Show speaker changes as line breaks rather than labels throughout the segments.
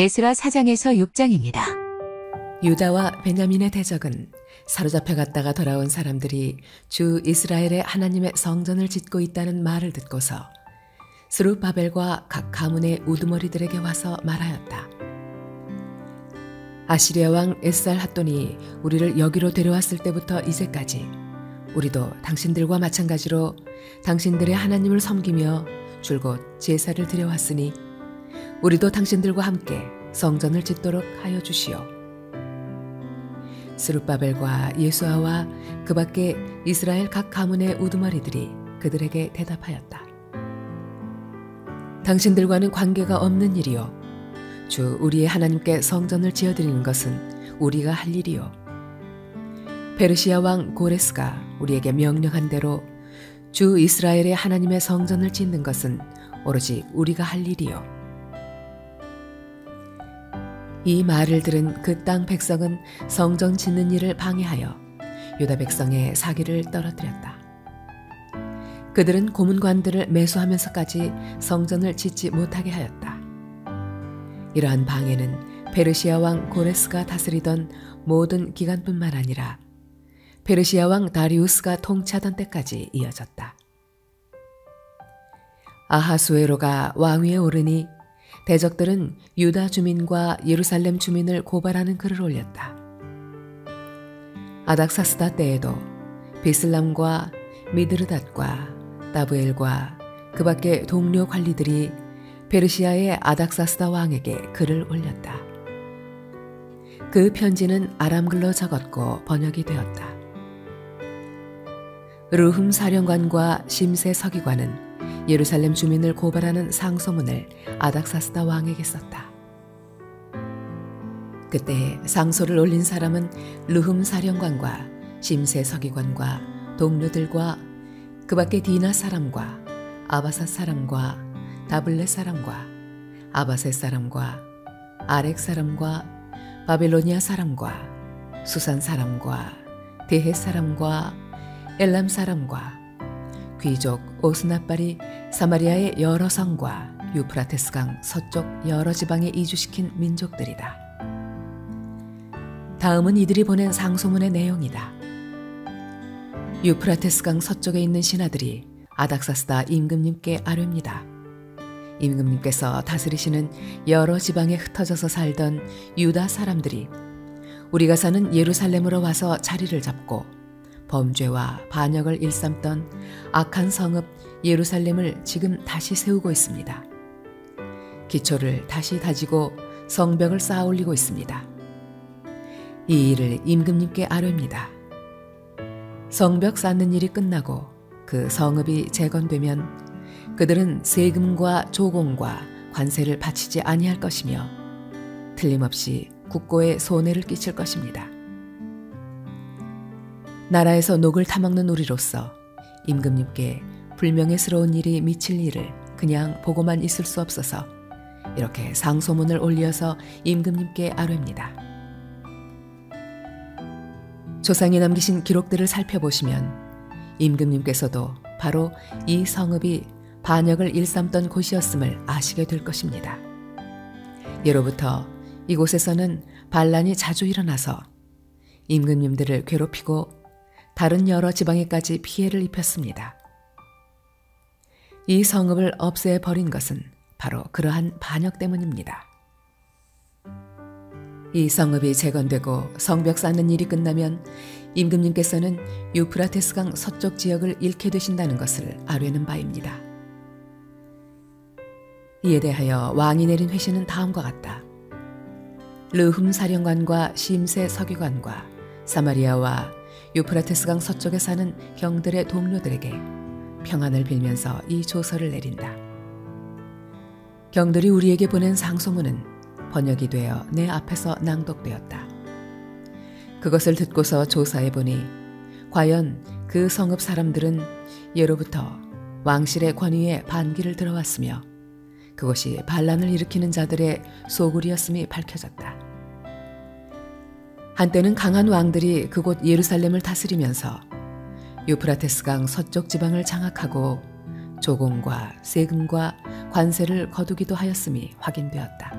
에스라 4장에서 6장입니다.
유다와 베냐민의 대적은 사로잡혀 갔다가 돌아온 사람들이 주 이스라엘의 하나님의 성전을 짓고 있다는 말을 듣고서 스룹바벨과 각 가문의 우두머리들에게 와서 말하였다. 아시리아 왕 에스알핫돈이 우리를 여기로 데려왔을 때부터 이제까지 우리도 당신들과 마찬가지로 당신들의 하나님을 섬기며 줄곧 제사를 드려왔으니 우리도 당신들과 함께 성전을 짓도록 하여 주시오. 스룹바벨과 예수아와 그 밖에 이스라엘 각 가문의 우두머리들이 그들에게 대답하였다. 당신들과는 관계가 없는 일이요. 주 우리의 하나님께 성전을 지어드리는 것은 우리가 할 일이요. 페르시아 왕 고레스가 우리에게 명령한 대로 주 이스라엘의 하나님의 성전을 짓는 것은 오로지 우리가 할 일이요. 이 말을 들은 그 땅 백성은 성전 짓는 일을 방해하여 유다 백성의 사기를 떨어뜨렸다. 그들은 고문관들을 매수하면서까지 성전을 짓지 못하게 하였다. 이러한 방해는 페르시아 왕 고레스가 다스리던 모든 기간뿐만 아니라 페르시아 왕 다리우스가 통치하던 때까지 이어졌다. 아하수에로가 왕위에 오르니 대적들은 유다 주민과 예루살렘 주민을 고발하는 글을 올렸다. 아닥사스다 때에도 비슬람과 미드르닷과 다브엘과 그 밖의 동료 관리들이 페르시아의 아닥사스다 왕에게 글을 올렸다. 그 편지는 아람글로 적었고 번역이 되었다. 르흠 사령관과 심세 서기관은 예루살렘 주민을 고발하는 상소문을 아닥사스다 왕에게 썼다. 그때 상소를 올린 사람은 르흠 사령관과 심세 서기관과 동료들과 그 밖에 디나 사람과 아바삿 사람과 다블렛 사람과 아바셋 사람과 아렉 사람과 바빌로니아 사람과 수산 사람과 데헷 사람과 엘람 사람과 귀족 오스나발이 사마리아의 여러 성과 유프라테스강 서쪽 여러 지방에 이주시킨 민족들이다. 다음은 이들이 보낸 상소문의 내용이다. 유프라테스강 서쪽에 있는 신하들이 아닥사스다 임금님께 아뢰입니다. 임금님께서 다스리시는 여러 지방에 흩어져서 살던 유다 사람들이 우리가 사는 예루살렘으로 와서 자리를 잡고 범죄와 반역을 일삼던 악한 성읍 예루살렘을 지금 다시 세우고 있습니다. 기초를 다시 다지고 성벽을 쌓아 올리고 있습니다. 이 일을 임금님께 아뢰입니다. 성벽 쌓는 일이 끝나고 그 성읍이 재건되면 그들은 세금과 조공과 관세를 바치지 아니할 것이며 틀림없이 국고에 손해를 끼칠 것입니다. 나라에서 녹을 타먹는 우리로서 임금님께 불명예스러운 일이 미칠 일을 그냥 보고만 있을 수 없어서 이렇게 상소문을 올려서 임금님께 아뢰입니다. 조상이 남기신 기록들을 살펴보시면 임금님께서도 바로 이 성읍이 반역을 일삼던 곳이었음을 아시게 될 것입니다. 예로부터 이곳에서는 반란이 자주 일어나서 임금님들을 괴롭히고 다른 여러 지방에까지 피해를 입혔습니다. 이 성읍을 없애버린 것은 바로 그러한 반역 때문입니다. 이 성읍이 재건되고 성벽 쌓는 일이 끝나면 임금님께서는 유프라테스강 서쪽 지역을 잃게 되신다는 것을 아뢰는 바입니다. 이에 대하여 왕이 내린 회신은 다음과 같다. 르흠 사령관과 심세 서기관과 사마리아와 유프라테스강 서쪽에 사는 경들의 동료들에게 평안을 빌면서 이 조서를 내린다. 경들이 우리에게 보낸 상소문은 번역이 되어 내 앞에서 낭독되었다. 그것을 듣고서 조사해보니 과연 그 성읍 사람들은 예로부터 왕실의 권위에 반기를 들어왔으며 그것이 반란을 일으키는 자들의 소굴이었음이 밝혀졌다. 한때는 강한 왕들이 그곳 예루살렘을 다스리면서 유프라테스강 서쪽 지방을 장악하고 조공과 세금과 관세를 거두기도 하였음이 확인되었다.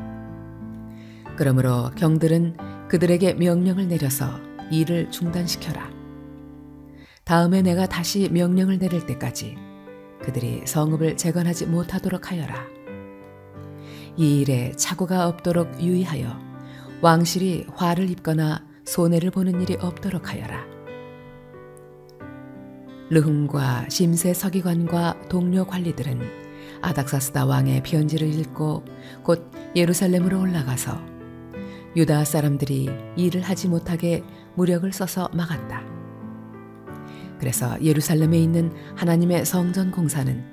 그러므로 경들은 그들에게 명령을 내려서 일을 중단시켜라. 다음에 내가 다시 명령을 내릴 때까지 그들이 성읍을 재건하지 못하도록 하여라. 이 일에 착오가 없도록 유의하여 왕실이 화를 입거나 손해를 보는 일이 없도록 하여라. 르훔과 심세 서기관과 동료 관리들은 아닥사스다 왕의 편지를 읽고 곧 예루살렘으로 올라가서 유다 사람들이 일을 하지 못하게 무력을 써서 막았다. 그래서 예루살렘에 있는 하나님의 성전 공사는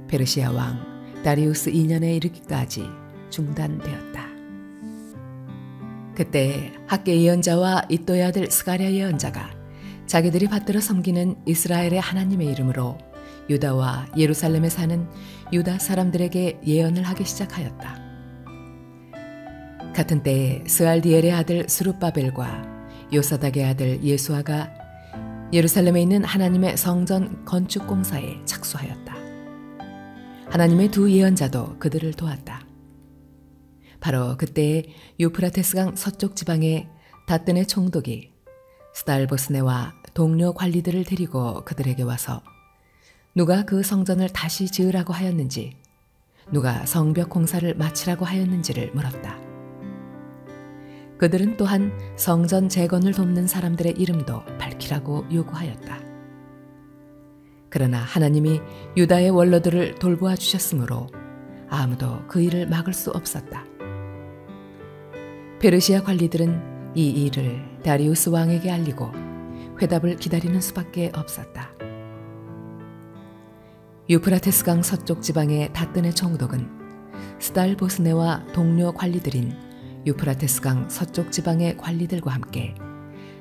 페르시아 왕 다리우스 2년에 이르기까지 중단되었다. 그때 학개 예언자와 이도의 아들 스가랴 예언자가 자기들이 받들어 섬기는 이스라엘의 하나님의 이름으로 유다와 예루살렘에 사는 유다 사람들에게 예언을 하기 시작하였다. 같은 때에 스알디엘의 아들 스룹바벨과 요사닥의 아들 예수아가 예루살렘에 있는 하나님의 성전 건축 공사에 착수하였다. 하나님의 두 예언자도 그들을 도왔다. 바로 그때에 유프라테스강 서쪽 지방의 다뜬의 총독이 스달보스네와 동료 관리들을 데리고 그들에게 와서 누가 그 성전을 다시 지으라고 하였는지, 누가 성벽 공사를 마치라고 하였는지를 물었다. 그들은 또한 성전 재건을 돕는 사람들의 이름도 밝히라고 요구하였다. 그러나 하나님이 유다의 원로들을 돌보아 주셨으므로 아무도 그 일을 막을 수 없었다. 페르시아 관리들은 이 일을 다리우스 왕에게 알리고 회답을 기다리는 수밖에 없었다. 유프라테스강 서쪽 지방의 다뜬의 총독은 스달보스네와 동료 관리들인 유프라테스강 서쪽 지방의 관리들과 함께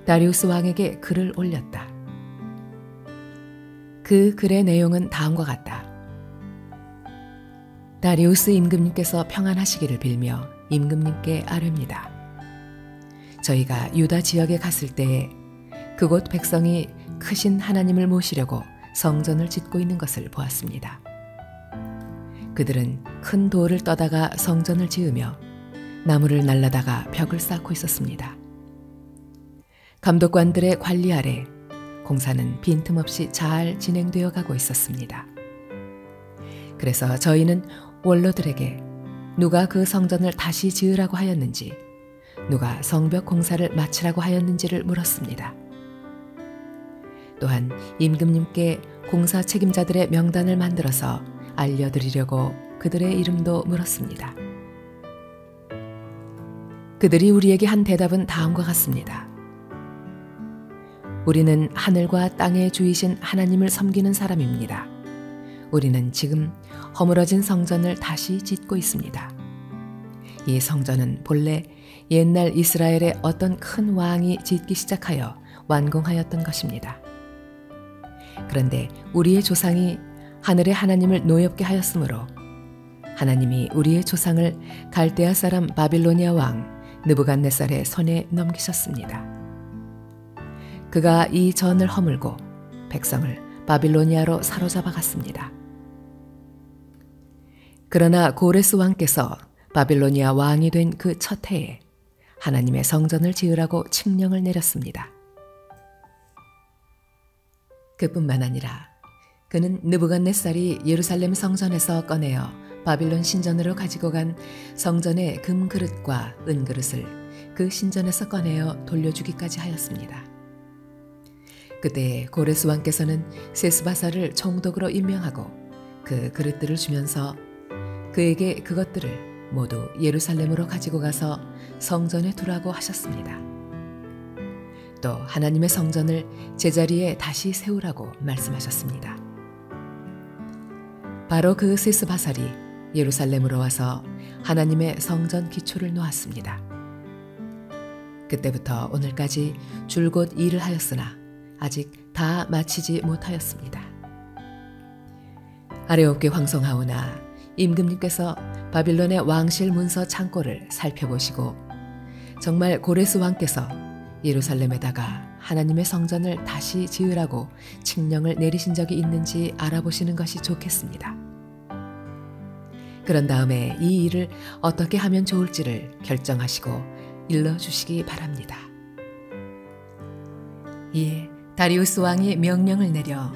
다리우스 왕에게 글을 올렸다. 그 글의 내용은 다음과 같다. 다리우스 임금님께서 평안하시기를 빌며 임금님께 아뢰옵니다. 저희가 유다 지역에 갔을 때에 그곳 백성이 크신 하나님을 모시려고 성전을 짓고 있는 것을 보았습니다. 그들은 큰 돌을 떠다가 성전을 지으며 나무를 날라다가 벽을 쌓고 있었습니다. 감독관들의 관리 아래 공사는 빈틈없이 잘 진행되어 가고 있었습니다. 그래서 저희는 원로들에게 누가 그 성전을 다시 지으라고 하였는지, 누가 성벽 공사를 마치라고 하였는지를 물었습니다. 또한 임금님께 공사 책임자들의 명단을 만들어서 알려드리려고 그들의 이름도 물었습니다. 그들이 우리에게 한 대답은 다음과 같습니다. 우리는 하늘과 땅의 주이신 하나님을 섬기는 사람입니다. 우리는 지금 허물어진 성전을 다시 짓고 있습니다. 이 성전은 본래 옛날 이스라엘의 어떤 큰 왕이 짓기 시작하여 완공하였던 것입니다. 그런데 우리의 조상이 하늘의 하나님을 노엽게 하였으므로 하나님이 우리의 조상을 갈대아 사람 바빌로니아 왕 느부갓네살의 손에 넘기셨습니다. 그가 이 전을 허물고 백성을 바빌로니아로 사로잡아 갔습니다. 그러나 고레스 왕께서 바빌로니아 왕이 된 그 첫 해에 하나님의 성전을 지으라고 칙령을 내렸습니다. 그뿐만 아니라 그는 느부갓네살이 예루살렘 성전에서 꺼내어 바빌론 신전으로 가지고 간 성전의 금그릇과 은그릇을 그 신전에서 꺼내어 돌려주기까지 하였습니다. 그때 고레스 왕께서는 세스바사를 총독으로 임명하고 그 그릇들을 주면서 그에게 그것들을 모두 예루살렘으로 가지고 가서 성전에 두라고 하셨습니다. 또 하나님의 성전을 제자리에 다시 세우라고 말씀하셨습니다. 바로 그 세스바살이 예루살렘으로 와서 하나님의 성전 기초를 놓았습니다. 그때부터 오늘까지 줄곧 일을 하였으나 아직 다 마치지 못하였습니다. 아래옵게 황송하오나 임금님께서 바빌론의 왕실 문서 창고를 살펴보시고 정말 고레스 왕께서 예루살렘에다가 하나님의 성전을 다시 지으라고 칙령을 내리신 적이 있는지 알아보시는 것이 좋겠습니다. 그런 다음에 이 일을 어떻게 하면 좋을지를 결정하시고 일러주시기 바랍니다. 이에 다리우스 왕이 명령을 내려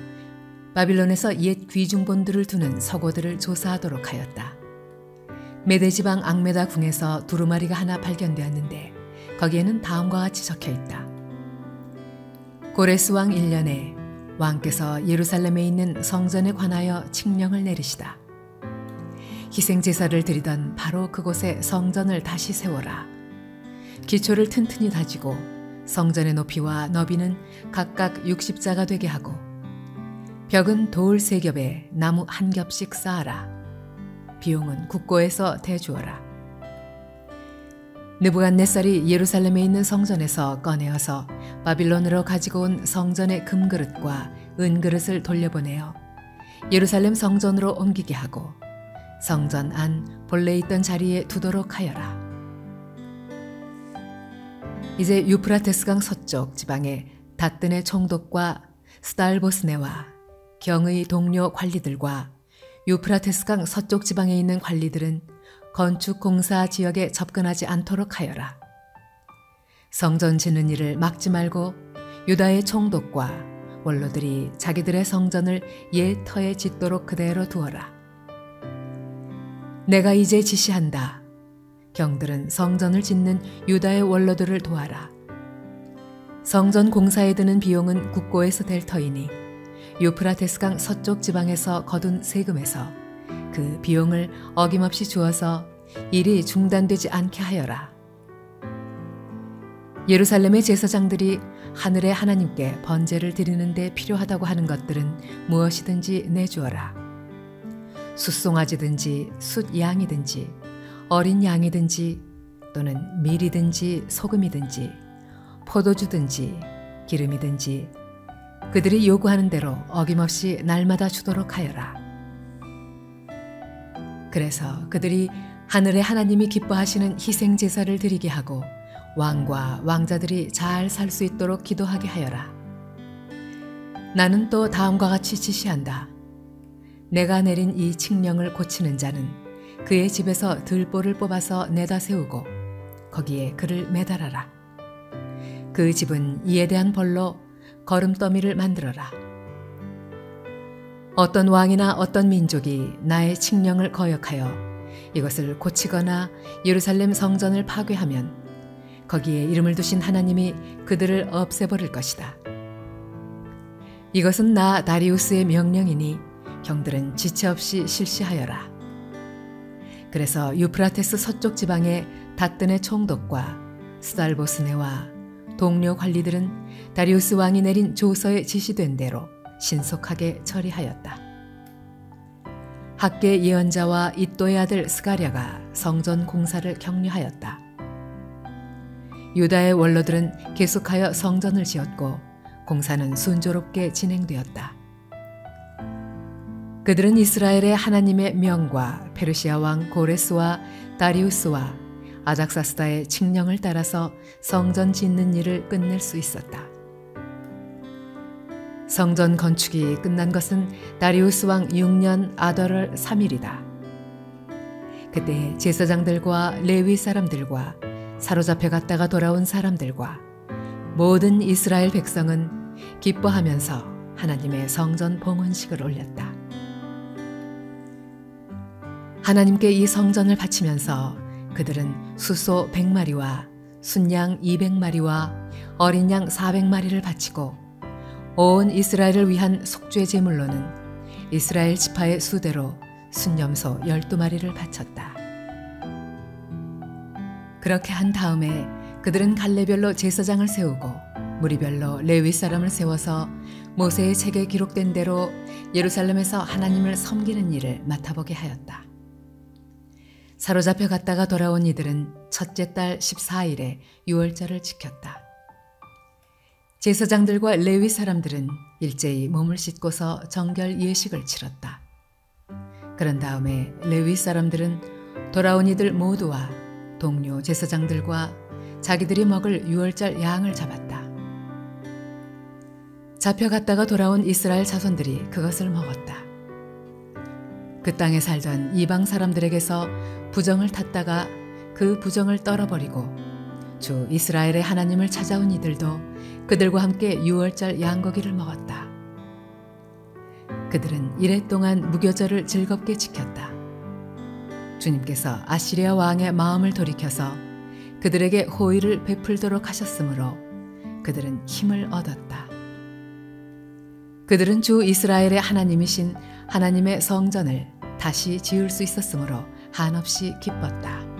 바빌론에서 옛 귀중본들을 두는 서고들을 조사하도록 하였다. 메대지방 앙메다 궁에서 두루마리가 하나 발견되었는데 거기에는 다음과 같이 적혀 있다. 고레스 왕 1년에 왕께서 예루살렘에 있는 성전에 관하여 칙령을 내리시다. 희생제사를 드리던 바로 그곳에 성전을 다시 세워라. 기초를 튼튼히 다지고 성전의 높이와 너비는 각각 60자가 되게 하고 벽은 돌 3겹에 나무 1겹씩 쌓아라. 비용은 국고에서 대주어라. 느부갓네살이 예루살렘에 있는 성전에서 꺼내어서 바빌론으로 가지고 온 성전의 금그릇과 은그릇을 돌려보내어 예루살렘 성전으로 옮기게 하고 성전 안 본래 있던 자리에 두도록 하여라. 이제 유프라테스강 서쪽 지방의 닷든의 총독과 스달보스네와 경의 동료 관리들과 유프라테스강 서쪽 지방에 있는 관리들은 건축공사 지역에 접근하지 않도록 하여라. 성전 짓는 일을 막지 말고 유다의 총독과 원로들이 자기들의 성전을 옛 터에 짓도록 그대로 두어라. 내가 이제 지시한다. 경들은 성전을 짓는 유다의 원로들을 도와라. 성전 공사에 드는 비용은 국고에서 될 터이니 유프라테스강 서쪽 지방에서 거둔 세금에서 그 비용을 어김없이 주어서 일이 중단되지 않게 하여라. 예루살렘의 제사장들이 하늘의 하나님께 번제를 드리는 데 필요하다고 하는 것들은 무엇이든지 내주어라. 숫송아지든지 숫양이든지 어린 양이든지 또는 밀이든지 소금이든지 포도주든지 기름이든지 그들이 요구하는 대로 어김없이 날마다 주도록 하여라. 그래서 그들이 하늘의 하나님이 기뻐하시는 희생제사를 드리게 하고 왕과 왕자들이 잘 살 수 있도록 기도하게 하여라. 나는 또 다음과 같이 지시한다. 내가 내린 이 칙령을 고치는 자는 그의 집에서 들보를 뽑아서 내다 세우고 거기에 그를 매달아라. 그 집은 이에 대한 벌로 거름더미를 만들어라. 어떤 왕이나 어떤 민족이 나의 칙령을 거역하여 이것을 고치거나 예루살렘 성전을 파괴하면 거기에 이름을 두신 하나님이 그들을 없애버릴 것이다. 이것은 나 다리우스의 명령이니 경들은 지체 없이 실시하여라. 그래서 유프라테스 서쪽 지방의 닷든의 총독과 스달보스네와 동료 관리들은 다리우스 왕이 내린 조서에 지시된 대로 신속하게 처리하였다. 학계 예언자와 이또의 아들 스가랴가 성전 공사를 격려하였다. 유다의 원로들은 계속하여 성전을 지었고 공사는 순조롭게 진행되었다. 그들은 이스라엘의 하나님의 명과 페르시아 왕 고레스와 다리우스와 아닥사스다의 칙령을 따라서 성전 짓는 일을 끝낼 수 있었다. 성전 건축이 끝난 것은 다리우스 왕 6년 아더월 3일이다. 그때 제사장들과 레위 사람들과 사로잡혀 갔다가 돌아온 사람들과 모든 이스라엘 백성은 기뻐하면서 하나님의 성전 봉헌식을 올렸다. 하나님께 이 성전을 바치면서 그들은 수소 100마리와 순양 200마리와 어린 양 400마리를 바치고 온 이스라엘을 위한 속죄 제물로는 이스라엘 지파의 수대로 순염소 12마리를 바쳤다. 그렇게 한 다음에 그들은 갈래별로 제사장을 세우고 무리별로 레위 사람을 세워서 모세의 책에 기록된 대로 예루살렘에서 하나님을 섬기는 일을 맡아보게 하였다. 사로잡혀 갔다가 돌아온 이들은 첫째 달 14일에 유월절을 지켰다. 제사장들과 레위 사람들은 일제히 몸을 씻고서 정결 예식을 치렀다. 그런 다음에 레위 사람들은 돌아온 이들 모두와 동료 제사장들과 자기들이 먹을 유월절 양을 잡았다. 잡혀갔다가 돌아온 이스라엘 자손들이 그것을 먹었다. 그 땅에 살던 이방 사람들에게서 부정을 탔다가 그 부정을 떨어버리고 주 이스라엘의 하나님을 찾아온 이들도 그들과 함께 유월절 양고기를 먹었다. 그들은 이랫동안 무교절을 즐겁게 지켰다. 주님께서 아시리아 왕의 마음을 돌이켜서 그들에게 호의를 베풀도록 하셨으므로 그들은 힘을 얻었다. 그들은 주 이스라엘의 하나님이신 하나님의 성전을 다시 지을 수 있었으므로 한없이 기뻤다.